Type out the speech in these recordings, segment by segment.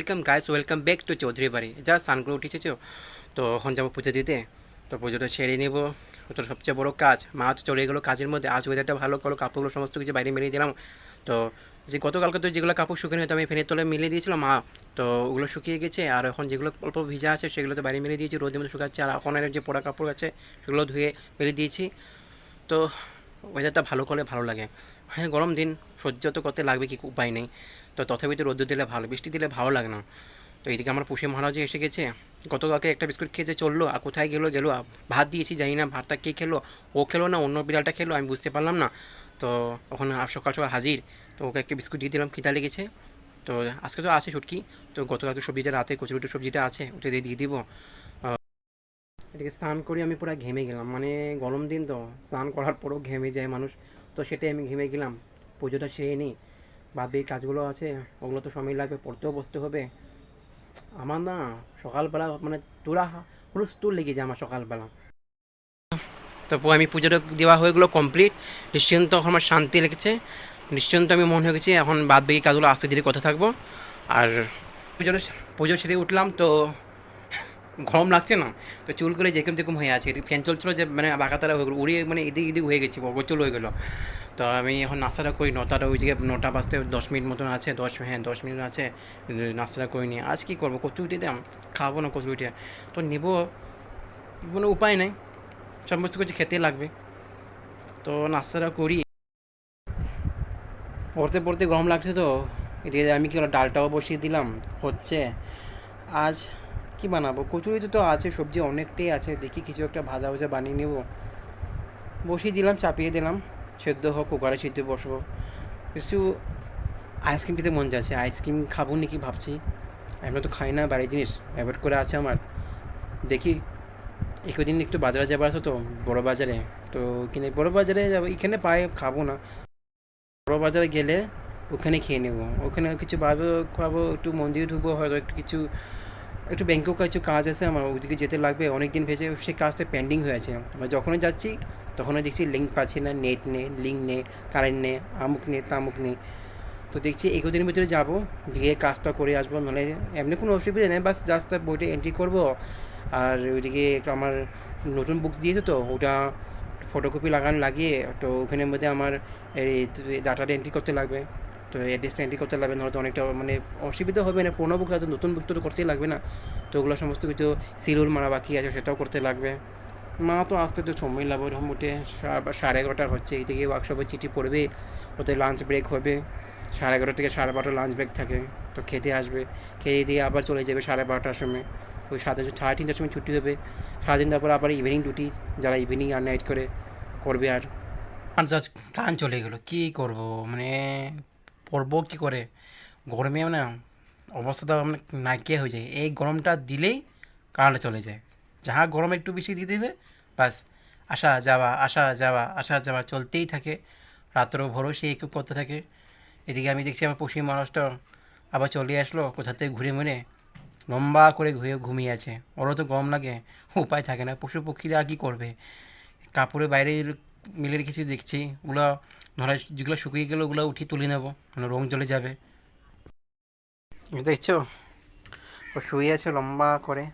Welcome guys, welcome back to Chowdhury বাড়ি। যা স্নান করে উঠেছে তো এখন যাবো পুজো দিতে। তো পুজোটা সেরে নেব। তো সবচেয়ে বড় কাজ, মা তো চলে গেলো কাজের মধ্যে। আজ ওয়েদারটা ভালো করলো, কাপড়গুলো সমস্ত কিছু বাইরে মেলে দিলাম। তো যে গতকালকে তো যেগুলো কাপড় শুকিয়ে হতো আমি ফ্যানের তলে মেলে দিয়েছিলাম মা, তো ওগুলো শুকিয়ে গেছে। আর এখন যেগুলো অল্প ভিজা আছে সেগুলো তো বাইরে মেলে দিয়েছি, রোদের মধ্যে শুকাচ্ছে। আর এখন যে পোড়া কাপড় আছে সেগুলো ধুয়ে মেলে দিয়েছি। তো ওয়েদারটা ভালো করলে ভালো লাগে। হ্যাঁ, গরম দিন সহ্য তো করতে লাগবে, কি উপায় নেই। তো তথাপি তো রোদ্দুর দিলে ভালো, বৃষ্টি দিলে ভালো লাগে না। তো এইদিকে আমার পুষে মহারাজও এসে গেছে। গতকালকে একটা বিস্কুট খেয়েছে চললো, আর কোথায় গেলো ভাত দিয়েছি জানি না ভাতটা কে খেলো। ও খেলো না অন্য বিড়ালটা খেলো, আমি বুঝতে পারলাম না। তো ওখানে সকাল সকাল হাজির। তো ওকে একটা বিস্কুট দিয়ে দিলাম, খিদা লেগেছে। তো আজকে তো আছে ছুটকি। তো গতকালকে সবজিটা রাতে কচুরিটা সবজিটা আছে, ওটা দিয়ে দিব। এদিকে স্নান করে আমি পুরো ঘেমে গেলাম, মানে গরম দিন তো স্নান করার পরও ঘেমে যায় মানুষ। তো সেটাই আমি ঘেমে গেলাম। পুজোটা সেরে নিই, বাদ এই কাজগুলো আছে, ওগুলো তো সময় লাগবে, পড়তেও বসতে হবে আমার না। সকালবেলা মানে তোরা হুলস্থুল লেগে যায় আমার সকালবেলা। তারপর আমি পুজোটা দেওয়া হয়ে গেলো কমপ্লিট। নিশ্চিন্ত এখন আমার শান্তি লেগেছে, নিশ্চিন্ত আমি মনে হয়ে গেছি। এখন বাদ বাকি কাজগুলো আস্তে ধীরে কথা থাকবো। আর পুজোটা পুজো সেরে উঠলাম তো গরম লাগছে না। তো চুলগুলো যেরকম যেরকম হয়ে আছে, ফ্যান চলছিল যে মানে বাঁকাতারা হয়ে গেলো, উড়িয়ে মানে এদিক এদিক হয়ে গেছে, অগোচল হয়ে গেলো। তো আমি এখন নাস্তাটা করি, নটাটা ওই জায়গায় 9টা বাজতে 10 মিনিট মতন আছে, 10 মিনিট আছে। নাস্তাটা করে নিই। আজ কী করবো, কচুরিটি দাম খাবো না কচুরিটি, তো নেব, কোনো উপায় নেই, সমস্ত কিছু খেতে লাগবে। তো নাস্তাটা করি। পড়তে পড়তে গরম লাগছে তো এদিকে আমি কি হলো, ডালটাও বসিয়ে দিলাম হচ্ছে। আজ কি বানাবো, কচুরিতে তো আছে, সবজি অনেকটাই আছে, দেখি কিছু একটা ভাজা ভাজা বানিয়ে নেব। বসিয়ে দিলাম, চাপিয়ে দিলাম, সেদ্ধ হোক, কুকারে সিদ্ধ বসবো। কিছু আইসক্রিম খেতে মন যাচ্ছে, আইসক্রিম খাবো নাকি ভাবছি। আমরা তো খাই না বাড়ির জিনিস, অ্যাভয়েড করে আছে আমার। দেখি একদিন একটু বাজারে যাবার আছে তো, বড় বাজারে। তো কিনে বড় বাজারে যাবো, এখানে পাই খাবো না। বড় বাজারে গেলে ওখানে খেয়ে নেবো, ওখানে কিছু ভালো খাবো, একটু মন্দিরে ঢুকবো, হয়তো একটু কিছু, একটু ব্যাংকেও কিছু কাজ আছে আমার, ওইদিকে যেতে লাগবে। অনেক দিন ভেজে সেই কাজটা পেন্ডিং হয়ে আছে। আমরা যখনই যাচ্ছি তখনই দেখছি লিঙ্ক পাচ্ছি না, নেট নেই, লিঙ্ক নেই, কারেন্ট নেই, আমুক নেই তামুক নেই। তো দেখছি একুদিনের ভিতরে যাবো, গিয়ে কাজটা করে আসবো। নাহলে এমনি কোনো অসুবিধা নেই, বাস জাস্ট বইটা এন্ট্রি করবো। আর ওইদিকে একটু আমার নতুন বুকস দিয়েছে তো, ওটা ফটোকপি লাগিয়ে তো ওখানের মধ্যে আমার এই ডাটাটা এন্ট্রি করতে লাগবে। তো অ্যাড্রেসটা এন্ট্রি করতে লাগবে, নাহলে তো অনেকটা মানে অসুবিধা হবে না। পুরোনো বুক হয়তো, নতুন বুক তো করতেই লাগবে না। তো ওগুলো সমস্ত কিছু সিলুর মারা বাকি আছে, সেটাও করতে লাগবে। মা তো আসতে তো সময় লাগবে, ওরকম উঠে 11:30 হচ্ছে। এই থেকে ওয়ার্কশপে চিঠি পড়বে, ওতে লাঞ্চ ব্রেক হবে। 11:30 থেকে 12:30 লাঞ্চ ব্রেক থাকে। তো খেতে আসবে, খেয়ে দিয়ে আবার চলে যাবে 12:30টার সময়। ওই 3:30টার সময় ছুটি হবে। সারাদিন তারপর আবার ইভিনিং ডিউটি, যারা ইভিনিং আর নাইট করে করবে। আর জাস্ট কান চলে গেলো, কী করবো মানে, পড়বো কী করে গরমে না, অবস্থাটা মানে নাইকিয়া হয়ে যায়। এই গরমটা দিলেই কারেন্টটা চলে যায়। যাহা গরম একটু বেশি দিয়ে দেবে, বাস আসা যাওয়া আসা যাওয়া আসা যাওয়া চলতেই থাকে। রাত্রেও ভোরও সে একটু করতে থাকে। এদিকে আমি দেখছি আমার পশ্চিম মহারাষ্ট্র আবার চলে আসলো কোথা থেকে ঘুরে মুড়ে, লম্বা করে ঘুমিয়ে আছে। ওরও তো গরম লাগে, উপায় থাকে না। পশু পক্ষীরা কী করবে, কাপড়ে বাইরে মিলে রেখেছি দেখছি, ওগুলো ধরা যেগুলো শুকিয়ে গেলো ওগুলো উঠিয়ে তুলে নেবো, মানে রং চলে যাবে। দেখছো, ও শুয়ে আছে লম্বা করে।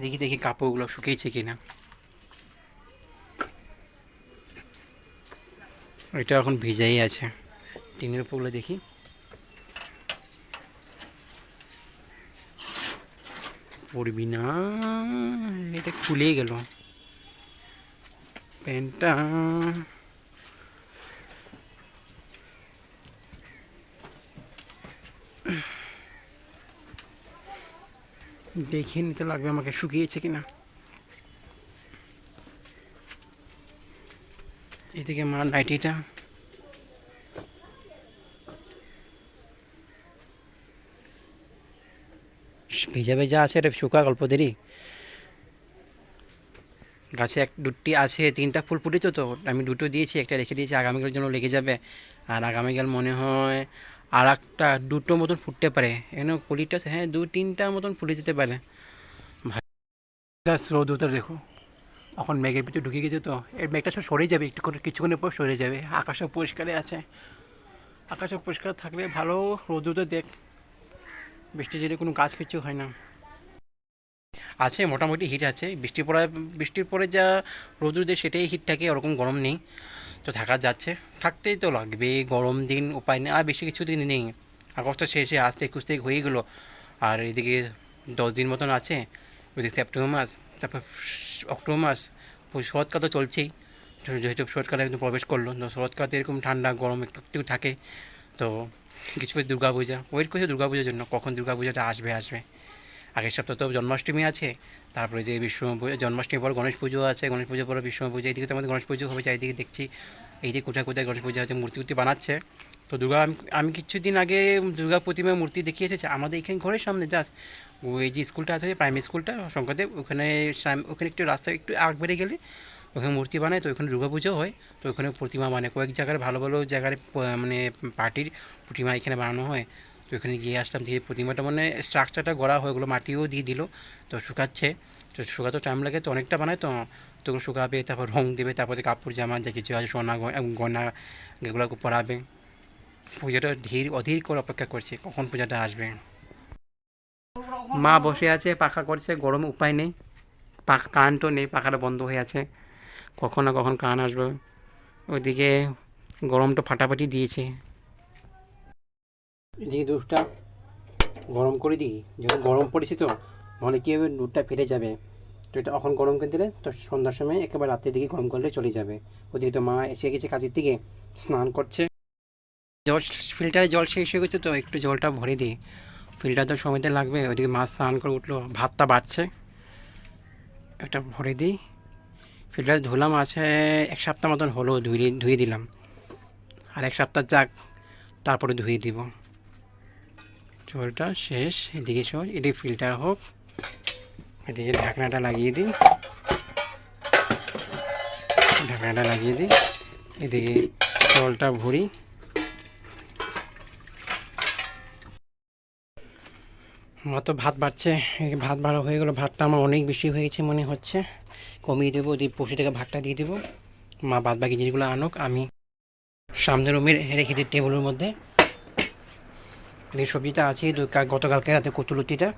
দেখি দেখি কাপড়গুলো শুকিয়েছে কিনা। এটা এখন ভিজাই আছে, টিনের উপরগুলো দেখি। পড়বি না, এটা খুলে গেল প্যান্টটা। দেখে নিতে লাগবে আমাকে শুকিয়েছে কিনা। এদিকে আমার নাইটিটা ভেজা ভেজা আছে, এটা শুকা অল্প দেরি। গাছে দুটি আছে, 3টা ফুল ফুটেছে তো, আমি দুটো দিয়েছি, একটা রেখে দিয়েছি, আগামীকালের জন্য লেগে যাবে। আর আগামীকাল মনে হয় আর একটা দুটো মতন ফুটতে পারে। এখানে কুড়িটা, হ্যাঁ 2-3টা মতন ফুটে যেতে পারে। ভাই জাস্ট রোদটা দেখো, এখন মেঘের ভিতরে ঢুকে গেছে তো, এই মেঘটা সব সরে যাবে, একটু করে কিছুক্ষণের পর সরে যাবে। আকাশও পরিষ্কারে আছে, আকাশও পরিষ্কার থাকলে ভালো। রোদটা দেখ, বৃষ্টি যদি কোনো কাজ কিছু হয় না। আছে মোটামুটি হিট আছে, বৃষ্টির পরে যা রোদ্দুর দেয় সেটাই হিট থাকে, ওরকম গরম নেই। তো থাকা যাচ্ছে, থাকতেই তো লাগবে, গরম দিন, উপায় নেই। আর বেশি কিছু দিন নেই, আগস্টের শেষে আসতে 21 তারিখ হয়ে গেলো। আর এদিকে 10 দিন মতন আছে, ওইদিকে সেপ্টেম্বর মাস, তারপর অক্টোবর মাস, শরৎকাল তো চলছেই। তো যেহেতু শরৎকালে একদম প্রবেশ করলো, তো শরৎকালে এরকম ঠান্ডা গরম একটু একটু থাকে। তো কিছু দুর্গা পূজা, ওয়েট করছে দুর্গা পূজার জন্য, কখন দুর্গা পূজাটা আসবে। আগের সপ্তাহে তো জন্মাষ্টমী আছে, তারপরে যে জন্মাষ্টমীর পর গণেশ পুজো আছে, গণেশ পুজোর পরে বিষ্ণু পুজো, এইদিকে তো আমাদের গণেশ পুজো হবে, চারিদিকে দেখছি এইদিকে কোথায় কোথায় গণেশ পুজো আছে, মূর্তি বানাচ্ছে। তো আমি কিছুদিন আগে দুর্গা প্রতিমার মূর্তি দেখিয়ে এসেছি আমাদের এখানে ঘরের সামনে, জাস্ট ওই যে স্কুলটা আছে, প্রাইমারি স্কুলটা শঙ্করদেব, ওখানে একটু রাস্তা একটু আগ বেড়ে গেলে ওখানে মূর্তি বানায়। তো ওখানে দুর্গা পুজো হয়, তো ওখানে প্রতিমা মানে কয়েক জায়গায় ভালো ভালো জায়গায় মানে পার্টির প্রতিমা এখানে বানানো হয়। তো ওখানে গিয়ে আসলাম, দিয়ে প্রতিমাটা মানে স্ট্রাকচারটা গড়া হয়ে গেলো, মাটিও দিয়ে দিল, তো শুকাচ্ছে। তো শুকাতে টাইম লাগে, তো অনেকটা বানায়, তো ওগুলো শুকাবে, তারপর রং দেবে, তারপরে কাপড় জামা যা কিছু আছে সোনা গয়না এগুলো পরাবে। পুজোটা অধীর করে অপেক্ষা করছি কখন পূজাটা আসবে। মা বসে আছে, পাখা করছে, গরমে উপায় নেই, কারেন্টও নেই, পাখাটা বন্ধ হয়ে আছে, কখন না কখন কারেন্ট আসবে। ওইদিকে গরমটা ফাটাফাটি দিয়েছে। এদিকে দুধটা গরম করে দিই, যেহেতু গরম পড়েছে তো, নাহলে কী হবে, দুধটা ফেটে যাবে। তো এটা এখন গরম করে দিলে তো সন্ধ্যার সময় একেবারে রাতের দিকে গরম করলে চলে যাবে। ওদিকে তো মা এসে গেছে কাজের থেকে, স্নান করছে। জল ফিল্টারে জল শেষ হয়ে গেছে, তো একটু জলটা ভরে দিই, ফিল্টার তো সময়তে লাগবে। ওইদিকে মাছ স্নান করে উঠলো, ভাতটা বাড়ছে, এটা ভরে দিই। ফিল্টার ধুলাম আছে 1 সপ্তাহ মতন হলো, ধুয়ে দিলাম, আর 1 সপ্তাহ যাক, তারপরে ধুয়ে দিব। জলটা শেষ, এদিকে এদিকে ফিল্টার হোক, এদিকে ঢাকনাটা লাগিয়ে দিই, এদিকে জলটা ভরি। আমার তো ভাত বাড়ছে, ভাত বাড়া হয়ে গেলো, ভাতটা আমার অনেক বেশি হয়েছে মনে হচ্ছে, কমিয়ে দেবো, দিয়ে পশু থেকে ভাতটা দিয়ে দেবো। মা বাদ বাকি জিনিসগুলো আনুক, আমি সামনের রুমে রেখে দিই টেবিলের মধ্যে। সবজিটা আছে, গতকালকে রাতে কচুলতিটা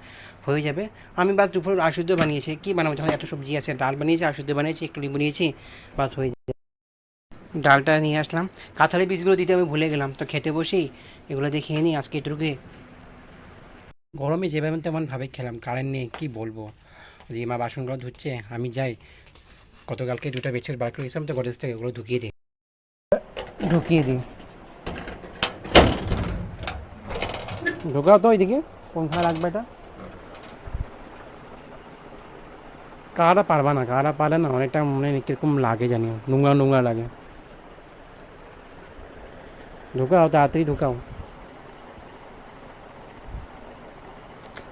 হয়ে যাবে। আমি বাস দুপুর আশুদ্ধ বানিয়েছি, কী বানাবো যখন এত সবজি আছে, ডাল বানিয়েছি, আশুদ্ধ বানিয়েছি, একটু লেবু নিয়েছি, বাস হয়ে যাবে। ডালটা নিয়ে আসলাম, কাঁঠালের বীজগুলো দিতে আমি ভুলে গেলাম, তো খেতে বসেই এগুলো দিয়ে খেয়ে নিই আজকে এটুকুই। গরমে যেভাবে তেমনভাবে খেলাম, কারেন্ট নেই, কী বলবো। যে মা বাসনগুলো ধুচ্ছে, আমি যাই, গতকালকে 2টা বেডশিট বার করে গেছিলাম, তো গডরেজ থেকে ওগুলো ঢুকিয়ে দিই। ঢোকাও তো ওইদিকে, কোনখানে রাখবে এটা, কারা পারবা না, কারা পারে না, অনেকটা মনে কীরকম লাগে জানিও, নোংরা লাগে। ঢোকাও, তাড়াতাড়ি ঢোকাও।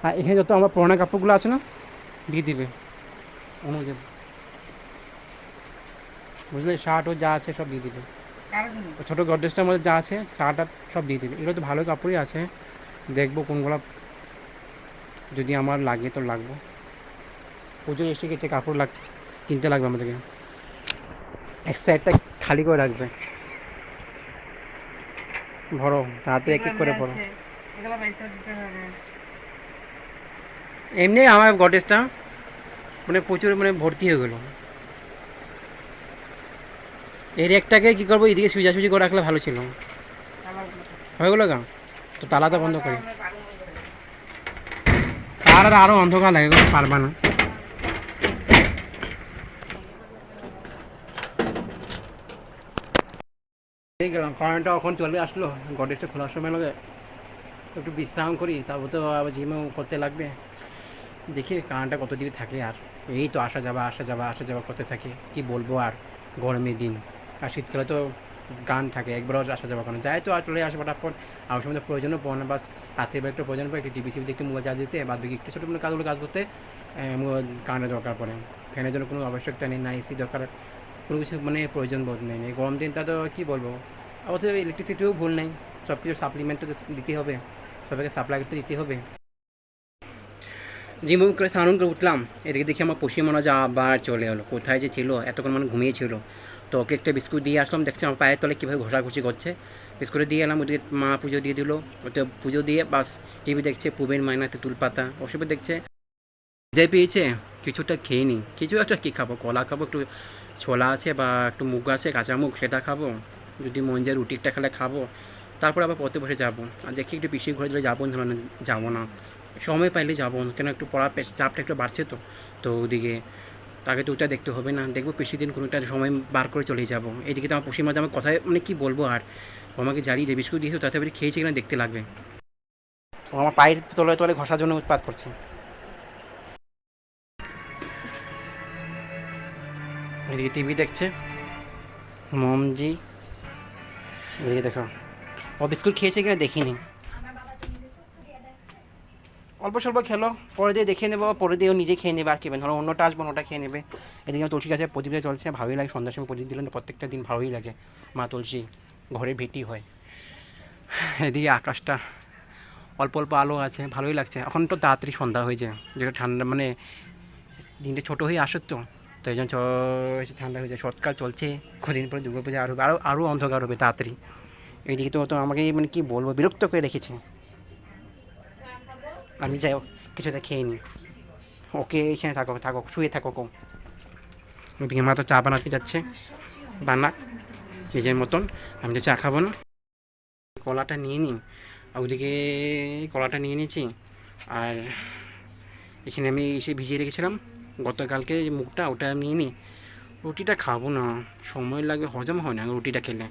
আর এখানে যত আমার পুরোনো কাপড়গুলো আছে না, দিয়ে দিবে অনুযায়ী, বুঝলে, শার্ট ও যা আছে সব দিয়ে দিবে, ছোটো গডরেজটার মধ্যে যা আছে শার্ট আর সব দিয়ে দিবে। এগুলো তো ভালো কাপড়ই আছে, দেখবো কোনগুলো যদি আমার লাগে তো লাগবো। পুজো এসে গেছে, কাপড় কিনতে লাগবে আমাদেরকে, এক সাইডটা খালি করে রাখবে, ভরো রাতে এক এক করে ভরো। এমনি আমার গডরেজটা মানে প্রচুর মানে ভর্তি হয়ে গেলো, এর একটাকে কী করবো, এদিকে সুজাসুজি করে রাখলে ভালো ছিল, হয়ে গেলো গা। তো তালাটা বন্ধ করি, তার আর আরও অন্ধকার লাগে, পারবা না। কারেন্টটা এখন চলে আসলো, গডরেজটা খোলার সময় লাগে, একটু বিশ্রাম করি, তারপর তো আবার জিমও করতে লাগবে। দেখি কারেন্টটা কত দিকে থাকে, আর এই তো আসা যাওয়া করতে থাকে, কি বলবো। আর গরমের দিন, আর শীতকালে তো গান থাকে, একবারও আসা যাওয়া করেন যায়, তো আর চলে আসে ফটাফট। আর সময় তো প্রয়োজনও পড়ে না, বাস রাতের বেলা একটু প্রয়োজন পড়ে, একটু টিভি দেখতে, মোবাইল চার্জ দিতে, বাদ বাকি একটু ছোটো কোনো কাজগুলো কাজ করতে কারেন্টের দরকার পড়ে। ফ্যানের জন্য কোনো আবশ্যকতা নেই, না এসি দরকার, কোনো কিছু মানে প্রয়োজন বোধ নেই। গরম দিনটা তো কী বলবো, অবশ্য ইলেকট্রিসিটিও ভুল নেই, সব কিছু সাপ্লিমেন্ট তো দিতে হবে, সবাইকে সাপ্লাই করতে দিতে হবে। জিম করে স্নান করে উঠলাম, এদিকে দেখি আমার পশ্চিমবঙ্গ যা আবার চলে এলো, কোথায় যে ছিল, এতক্ষণ মানে ঘুমিয়েছিল। তো ওকে একটা বিস্কুট দিয়ে আসলাম, দেখছি আমার পায়ের তলে কীভাবে ঘষাঘষি করছে, বিস্কুটে দিয়ে এলাম, ওদিকে মা পুজো দিয়ে দিল, ওতে পুজো দিয়ে বাস টিভি দেখছে, পুবের মায়না তেঁতুল পাতা ওসবে দেখছে। খিদে পেয়েছে, কিছুটা খেয়ে নিই, কিছু একটা কী খাবো, কলা খাবো, একটু ছোলা আছে বা একটু মুগ আছে কাঁচা মুগ সেটা খাবো, যদি মন যায় রুটি একটা খেলে খাবো, তারপর আবার পড়তে বসে যাবো। আর দেখি একটু পিছিয়ে ঘুরে দিলে যাবো, ধরুন যাবো না, সময় পাইলে যাবো, কেন একটু পড়ার চাপটা একটু বাড়ছে তো, তো ওদিকে তাকে তো ওটা দেখতে হবে না, দেখবো বেশি দিন কোনোটা সময় বার করে চলে যাবো। এদিকে তো আমার পুষির মাঝে আমার কথায় মানে কী বলবো, আর ও আমাকে জ্বালিয়ে দিয়ে বিস্কুট দিয়েছে, তাতে এবারে খেয়েছে কিনা দেখতে লাগবে। ও আমার পায়ের তলে তলে ঘষার জন্য উৎপাত করছে। এদিকে টিভি দেখছে মমজি, এদিকে দেখো ও বিস্কুট খেয়েছে কিনা দেখিনি, অল্প স্বল্প খেলো, পরে দিয়ে দেখে নেবো, পরে দিয়ে ও নিজে খেয়ে নেবে, আর কি ধরো অন্যটা আসবো ওটা খেয়ে নেবে। এদিকে তুলসী গাছে প্রদীপ দিয়ে চলছে, ভালোই লাগে, সন্ধ্যার সময় প্রদীপ দিলে প্রত্যেকটা দিন ভালোই লাগে, মা তুলসী ঘরে ভেটি হয়। এদিকে আকাশটা অল্প অল্প আলো আছে, ভালোই লাগছে, এখন তো তাড়াতাড়ি সন্ধ্যা হয়ে যায়, যেটা ঠান্ডা মানে দিনটা ছোটো হয়ে আসত তো, তো এই জন্য ঠান্ডা হয়ে যায়, শরৎকাল চলছে, কদিন পরে দুর্গা পূজা আরও আরও আরও অন্ধকার হবে তাড়াতাড়ি। এইদিকে তো তো আমাকে মানে কী বলবো, বিরক্ত করে রেখেছে। আমি যাই হোক কিছুটা খেয়ে নিই, ওকে এখানে থাকো থাকো শুয়ে থাকো কো। ওদিকে মা তো চা বানাতে যাচ্ছে, বানাক নিজের মতন, আমি তো চা খাবো না, কলাটা নিয়ে নিই, আর ওদিকে কলাটা নিয়ে নিয়েছি। আর এখানে আমি এসে ভিজিয়ে রেখেছিলাম গতকালকে যে মুগটা, ওটা নিয়ে নিই, রুটিটা খাবো না, সময় লাগবে, হজম হয় না রুটিটা খেলে,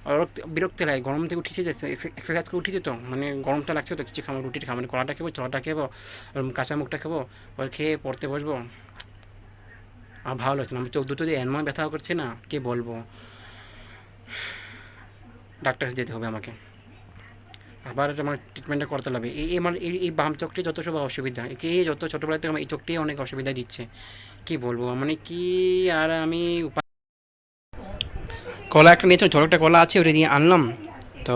আর বিরক্ত লাগে, গরম থেকে উঠেছে, যে এক্সারসাইজ করে উঠেছে তো, মানে গরমটা লাগছে তো, কিছু খাবো, রুটিটা খাবো, মানে কলাটা খাবো, চলাটা খাবো, কাঁচা মুখটা খাবো, ওর খেয়ে পড়তে বসবো। আর ভালো লাগছে না, আমার চোখ দুটো দিয়ে এমন ব্যথা করছে না কে বলবো, ডাক্তার যেতে হবে আমাকে, আবার আমার ট্রিটমেন্টটা করতে লাগবে। এই আমার এই বাম চোখটি যত সব অসুবিধা, একে যত ছোটোবেলা থেকে আমার এই চোখটি অনেক অসুবিধা দিচ্ছে, কি বলবো মানে কি। আর আমি কলা একটা নিয়েছিলাম, ছোটো একটা কলা আছে, ওটা দিয়ে আনলাম, তো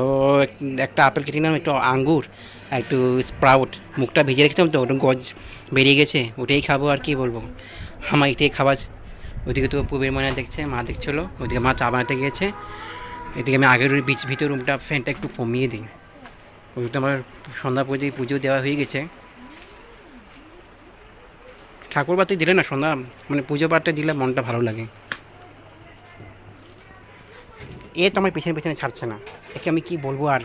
একটা আপেল কেটে নিলাম, একটু আঙ্গুর, একটু স্প্রাউট, মুখটা ভেজে রেখেছিলাম তো, ওটা গজ বেরিয়ে গেছে, ওটাই খাবো, আর কি বলবো, আমার এটাই খাবার। ওইদিকে তো পুবের ময়না দেখছে, মা দেখছিলো, ওইদিকে মা চা বানাতে গিয়েছে, এদিকে আমি আগের ভিতর রুমটা ফ্যানটা একটু কমিয়ে দিই, ওই তো আমার সন্ধ্যা পুজো দেওয়া হয়ে গেছে, ঠাকুর বাতি দিলে না সন্ধ্যা মানে পুজো পাঠটা দিলে মনটা ভালো লাগে। এ তো আমার পেছনে পেছনে ছাড়ছে না, একে আমি কি বলবো আর।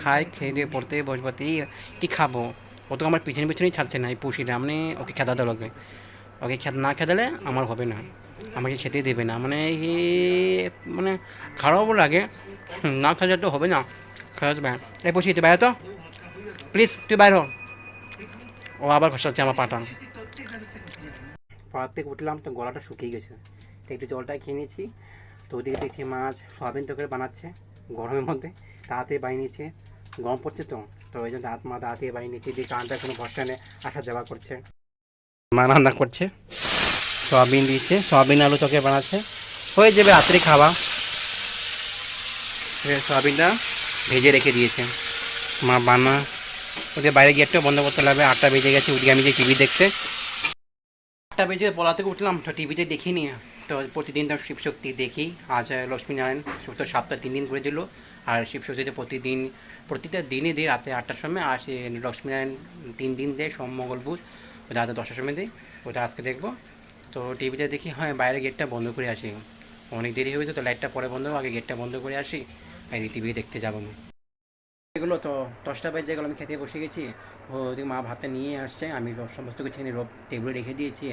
খাই, খেয়ে দিয়ে পড়তে বসবাতে কী খাবো, ও তো আমার পিছনে পিছনেই ছাড়ছে না, এই পুষিটা মানে ওকে খেদাতে লাগবে, ওকে না খেদালে আমার হবে না, আমাকে খেতে দেবে না, মানে মানে খারাপও লাগে, না খেলে তো হবে না, খেলাতে পারে। এই পুষি তুই বাইরে তো, প্লিজ তুই বাইর হ। ও আবার ঘষাচ্ছে আমার পাটা। পাড়ার থেকে উঠলাম তো গলাটা শুকিয়ে গেছে, তো একটু জলটা খেয়ে নিয়েছি, তো ওদিকে দেখছি মাছ সয়াবিন তরকারি বানাচ্ছে গরমের মধ্যে, তাড়াতাড়ি বানিয়ে নিয়েছে, গরম পড়ছে তো, তো ওই জন্য তাড়াতাড়ি বানিয়ে নিয়েছি, দিয়ে কানটা কোনো ভরসা নেই, আসা যাওয়া করছে। মা রান্না করছে, সয়াবিন দিয়েছে, সয়াবিন আলু তরকারি বানাচ্ছে, হয়ে যাবে রাত্রে খাওয়া। সয়াবিনটা ভেজে রেখে দিয়েছে মা, বানা ওদের বাইরে গেটটাও বন্ধ করতে লাগবে, 8টা বেজে গেছে, ওদিকে আমি যে টিভি দেখতে, 8টা বেজে পড়া থেকে উঠলাম, তো টিভিতে দেখিনি, তো প্রতিদিন তো শিবশক্তি দেখি, আজ লক্ষ্মীনারায়ণ তো সপ্তাহে 3 দিন করে দিল, আর শিবশক্তিতে প্রতিটা দিনই দিই রাতে 8টার সময়, আর সে লক্ষ্মীনারায়ণ 3 দিন দেয়, সোম মঙ্গল বুধ, ওটা রাতে 10টার সময় দেয়, ওটা আজকে দেখবো। তো টিভিতে দেখি হয় বাইরে গেটটা বন্ধ করে আসি, অনেক দেরি হয়েছে তো লাইটটা পরে বন্ধ, আগে গেটটা বন্ধ করে আসি, আর টিভি দেখতে যাবো না। এগুলো তো 10টা বেজে গেলো, আমি খেতে বসে গেছি, ওদিকে মা ভাতটা নিয়ে আসছে, আমি সমস্ত কিছু এখানে টেবিলে রেখে দিয়েছি,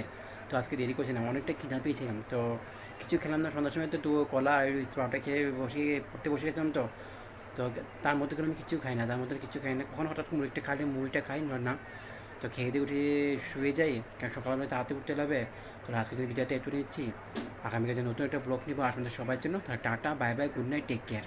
তো আজকে দেরি করছি না, অনেকটা খিদা পেয়েছিলাম, তো কিছু খেলাম না সন্ধ্যার সময়, তো কলা আর স্প্রাউটটা খেয়ে পড়তে বসে গেছিলাম, তো তো তার মধ্যে করে আমি কিছু খাই না, তার মধ্যে কিছু খাই না, কখন হঠাৎ মুড়িটা খাইলে মুড়িটা খাই না, তো খেয়ে দিয়ে উঠে শুয়ে যাই, কারণ সকালবেলা তাড়াতাড়ি উঠতে লাগবে। তো আজকে ভিডিওতে একটু নিচ্ছি, আগামীকাল নতুন একটা ব্লগ নিবো আপনাদের সবার জন্য, tata bye bye, good night, take care.